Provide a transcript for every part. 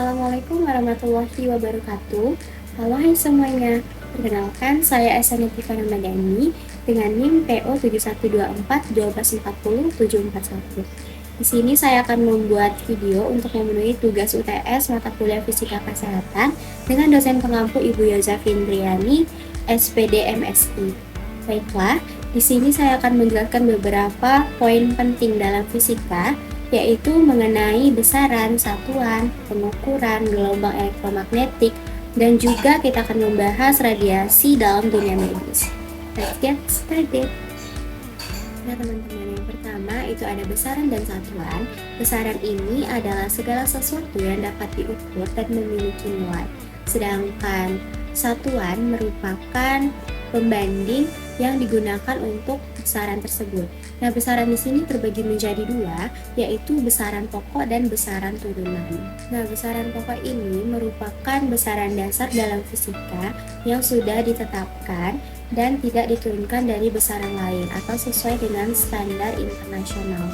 Assalamualaikum warahmatullahi wabarakatuh. Halo hai semuanya. Perkenalkan, saya Esanifika Ramadhani dengan NIM PO 7124-1240741. Di sini saya akan membuat video untuk memenuhi tugas UTS mata kuliah Fisika Kesehatan dengan dosen pengampu Ibu Yoza Findriani, SPD MSI. Baiklah, di sini saya akan menjelaskan beberapa poin penting dalam fisika, yaitu mengenai besaran, satuan, pengukuran, gelombang elektromagnetik, dan juga kita akan membahas radiasi dalam dunia medis. Let's get started. Nah teman-teman, yang pertama itu ada besaran dan satuan. Besaran ini adalah segala sesuatu yang dapat diukur dan memiliki nilai. Sedangkan satuan merupakan pembanding yang digunakan untuk besaran tersebut. Nah, besaran di sini terbagi menjadi dua, yaitu besaran pokok dan besaran turunan. Nah, besaran pokok ini merupakan besaran dasar dalam fisika yang sudah ditetapkan dan tidak diturunkan dari besaran lain atau sesuai dengan standar internasional.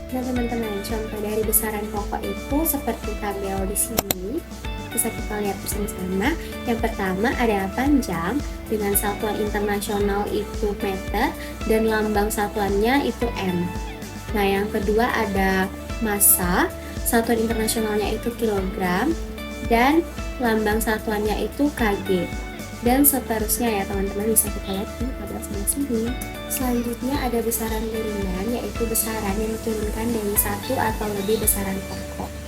Nah, teman-teman, contoh dari besaran pokok itu seperti tabel di sini. Bisa kita lihat bersama-sama. Yang pertama ada panjang dengan satuan internasional itu meter dan lambang satuannya itu m. Nah, yang kedua ada massa, satuan internasionalnya itu kilogram dan lambang satuannya itu kg. Dan seterusnya ya teman-teman, bisa kita lihat di tabel sebelah sini. Selanjutnya ada besaran turunan, yaitu besaran yang diturunkan dari satu atau lebih besaran pokok.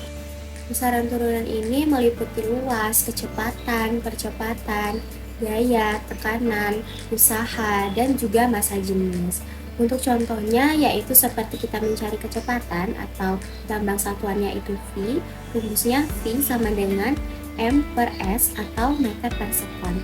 Besaran turunan ini meliputi luas, kecepatan, percepatan, gaya, tekanan, usaha, dan juga massa jenis. Untuk contohnya yaitu seperti kita mencari kecepatan atau lambang satuannya itu V, rumusnya V sama dengan M per S atau meter per sekon.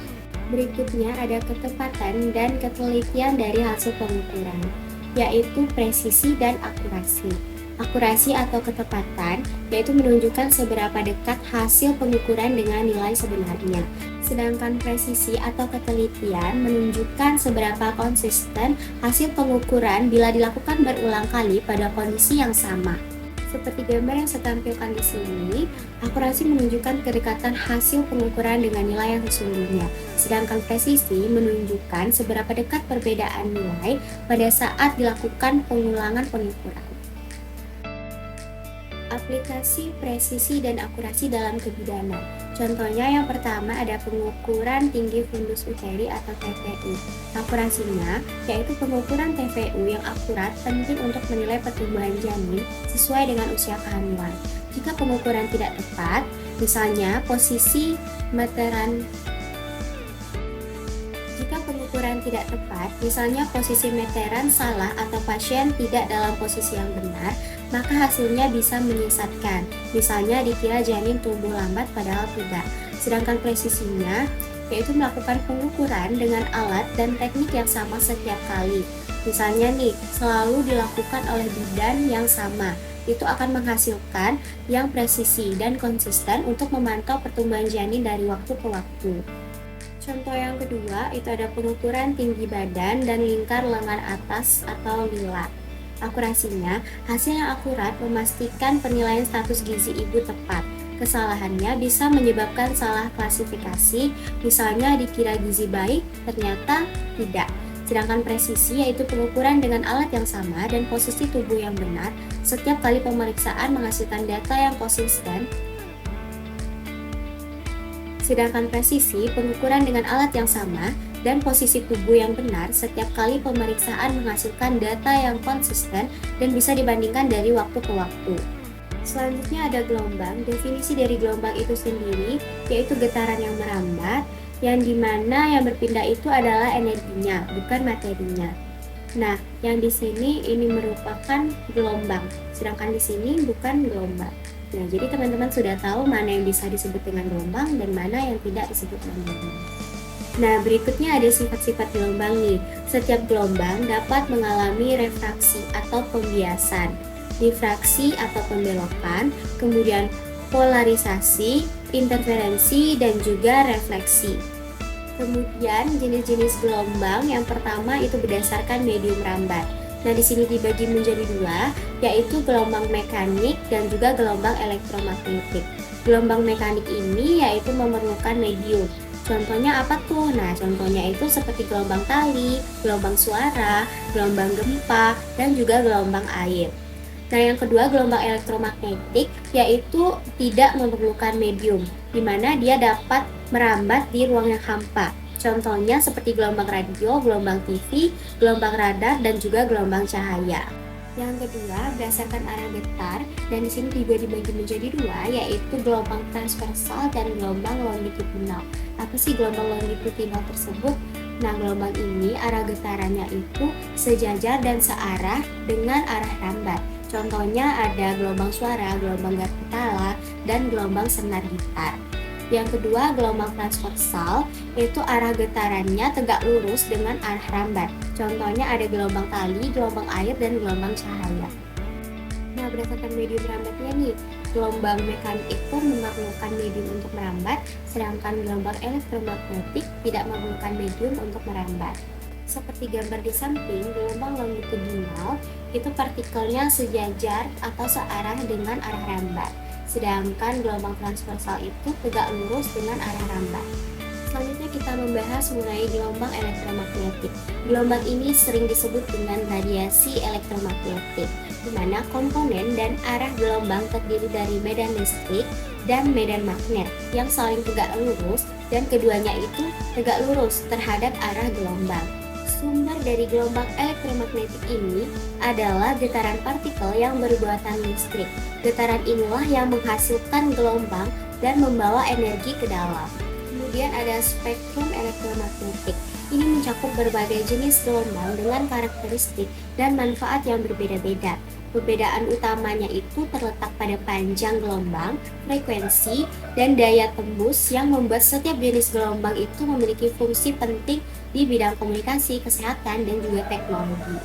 Berikutnya ada ketepatan dan ketelitian dari hasil pengukuran, yaitu presisi dan akurasi. Akurasi atau ketepatan yaitu menunjukkan seberapa dekat hasil pengukuran dengan nilai sebenarnya. Sedangkan presisi atau ketelitian menunjukkan seberapa konsisten hasil pengukuran bila dilakukan berulang kali pada kondisi yang sama. Seperti gambar yang saya tampilkan di sini, akurasi menunjukkan kedekatan hasil pengukuran dengan nilai yang sesungguhnya. Sedangkan presisi menunjukkan seberapa dekat perbedaan nilai pada saat dilakukan pengulangan pengukuran. Aplikasi presisi dan akurasi dalam kebidanan. Contohnya yang pertama ada pengukuran tinggi fundus uteri atau TFU. Akurasinya yaitu pengukuran TFU yang akurat penting untuk menilai pertumbuhan janin sesuai dengan usia kehamilan. Jika pengukuran tidak tepat, misalnya posisi meteran salah atau pasien tidak dalam posisi yang benar, maka hasilnya bisa menyesatkan. Misalnya dikira janin tumbuh lambat padahal tidak. Sedangkan presisinya yaitu melakukan pengukuran dengan alat dan teknik yang sama setiap kali. Misalnya nih, selalu dilakukan oleh bidan yang sama. Itu akan menghasilkan yang presisi dan konsisten untuk memantau pertumbuhan janin dari waktu ke waktu. Contoh yang kedua itu ada pengukuran tinggi badan dan lingkar lengan atas atau lila. Akurasinya, hasil yang akurat memastikan penilaian status gizi ibu tepat. Kesalahannya bisa menyebabkan salah klasifikasi, misalnya dikira gizi baik, ternyata tidak. Sedangkan presisi yaitu pengukuran dengan alat yang sama dan posisi tubuh yang benar. Setiap kali pemeriksaan menghasilkan data yang konsisten. Sedangkan presisi, pengukuran dengan alat yang sama dan posisi tubuh yang benar setiap kali pemeriksaan menghasilkan data yang konsisten dan bisa dibandingkan dari waktu ke waktu. Selanjutnya ada gelombang. Definisi dari gelombang itu sendiri yaitu getaran yang merambat, yang dimana yang berpindah itu adalah energinya, bukan materinya. Nah, yang di sini ini merupakan gelombang, sedangkan di sini bukan gelombang. Nah, jadi teman-teman sudah tahu mana yang bisa disebut dengan gelombang dan mana yang tidak disebut dengan gelombang. Nah, berikutnya ada sifat-sifat gelombang nih. Setiap gelombang dapat mengalami refraksi atau pembiasan, difraksi atau pembelokan, kemudian polarisasi, interferensi, dan juga refleksi. Kemudian jenis-jenis gelombang yang pertama itu berdasarkan medium rambat. Nah, di sini dibagi menjadi dua, yaitu gelombang mekanik dan juga gelombang elektromagnetik. Gelombang mekanik ini yaitu memerlukan medium. Contohnya apa tuh? Nah, contohnya itu seperti gelombang tali, gelombang suara, gelombang gempa, dan juga gelombang air. Nah, yang kedua, gelombang elektromagnetik yaitu tidak memerlukan medium, di mana dia dapat merambat di ruang yang hampa. Contohnya seperti gelombang radio, gelombang TV, gelombang radar, dan juga gelombang cahaya. Yang kedua, berdasarkan arah getar, dan di sini juga dibagi menjadi dua, yaitu gelombang transversal dan gelombang longitudinal. Apa sih gelombang longitudinal tersebut? Nah, gelombang ini arah getarannya itu sejajar dan searah dengan arah rambat. Contohnya ada gelombang suara, gelombang garputala, dan gelombang senar gitar. Yang kedua, gelombang transversal, yaitu arah getarannya tegak lurus dengan arah rambat. Contohnya ada gelombang tali, gelombang air, dan gelombang cahaya. Nah, berdasarkan medium rambatnya nih, gelombang mekanik itu memerlukan medium untuk merambat, sedangkan gelombang elektromagnetik tidak memerlukan medium untuk merambat. Seperti gambar di samping, gelombang longitudinal itu partikelnya sejajar atau searah dengan arah rambat. Sedangkan gelombang transversal itu tegak lurus dengan arah rambat. Selanjutnya kita membahas mengenai gelombang elektromagnetik. Gelombang ini sering disebut dengan radiasi elektromagnetik, di mana komponen dan arah gelombang terdiri dari medan listrik dan medan magnet yang saling tegak lurus dan keduanya itu tegak lurus terhadap arah gelombang. Sumber dari gelombang elektromagnetik ini adalah getaran partikel yang berbuatan listrik. Getaran inilah yang menghasilkan gelombang dan membawa energi ke dalam. Kemudian ada spektrum elektromagnetik. Ini mencakup berbagai jenis gelombang dengan karakteristik dan manfaat yang berbeda-beda. Perbedaan utamanya itu terletak pada panjang gelombang, frekuensi, dan daya tembus yang membuat setiap jenis gelombang itu memiliki fungsi penting di bidang komunikasi, kesehatan, dan juga teknologi.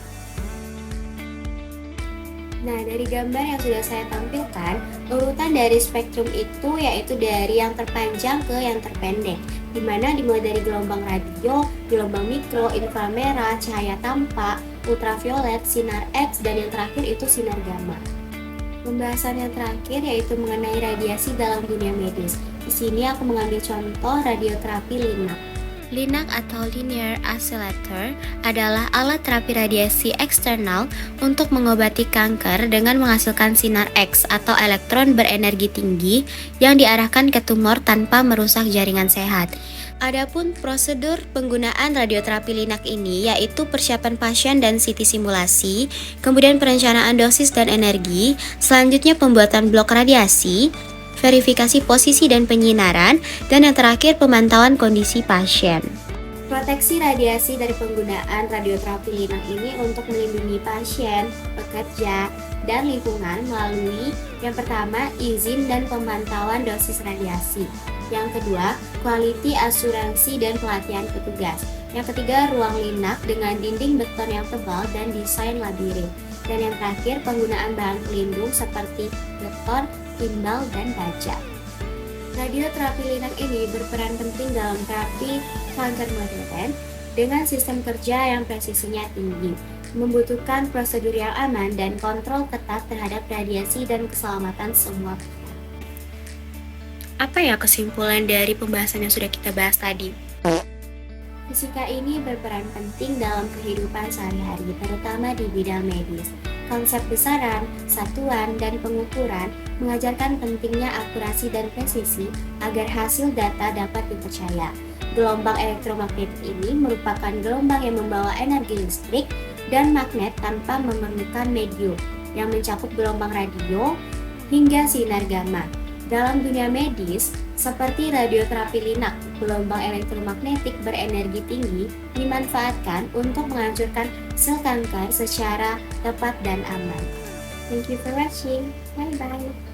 Nah, dari gambar yang sudah saya tampilkan, urutan dari spektrum itu yaitu dari yang terpanjang ke yang terpendek, di mana dimulai dari gelombang radio, gelombang mikro, inframerah, cahaya tampak, ultraviolet, sinar X, dan yang terakhir itu sinar gamma. Pembahasan yang terakhir yaitu mengenai radiasi dalam dunia medis. Di sini aku mengambil contoh radioterapi LINAC. LINAC atau Linear Accelerator adalah alat terapi radiasi eksternal untuk mengobati kanker dengan menghasilkan sinar X atau elektron berenergi tinggi yang diarahkan ke tumor tanpa merusak jaringan sehat. Adapun prosedur penggunaan radioterapi LINAC ini yaitu persiapan pasien dan CT simulasi, kemudian perencanaan dosis dan energi, selanjutnya pembuatan blok radiasi, verifikasi posisi dan penyinaran, dan yang terakhir pemantauan kondisi pasien. Proteksi radiasi dari penggunaan radioterapi LINAC ini untuk melindungi pasien, pekerja, dan lingkungan melalui yang pertama, izin dan pemantauan dosis radiasi. Yang kedua, quality asuransi dan pelatihan petugas. Yang ketiga, ruang LINAC dengan dinding beton yang tebal dan desain labirin. Dan yang terakhir, penggunaan bahan pelindung seperti beton, timbal, dan baja. Radioterapi LINAC ini berperan penting dalam terapi kanker modern dengan sistem kerja yang presisinya tinggi, membutuhkan prosedur yang aman dan kontrol ketat terhadap radiasi dan keselamatan semua. Apa ya kesimpulan dari pembahasan yang sudah kita bahas tadi? Fisika ini berperan penting dalam kehidupan sehari-hari, terutama di bidang medis. Konsep besaran, satuan, dan pengukuran mengajarkan pentingnya akurasi dan presisi agar hasil data dapat dipercaya. Gelombang elektromagnetik ini merupakan gelombang yang membawa energi listrik dan magnet tanpa memerlukan medium, yang mencakup gelombang radio hingga sinar gamma. Dalam dunia medis, seperti radioterapi LINAC, gelombang elektromagnetik berenergi tinggi dimanfaatkan untuk menghancurkan sel kanker secara tepat dan aman. Thank you for watching. Bye-bye.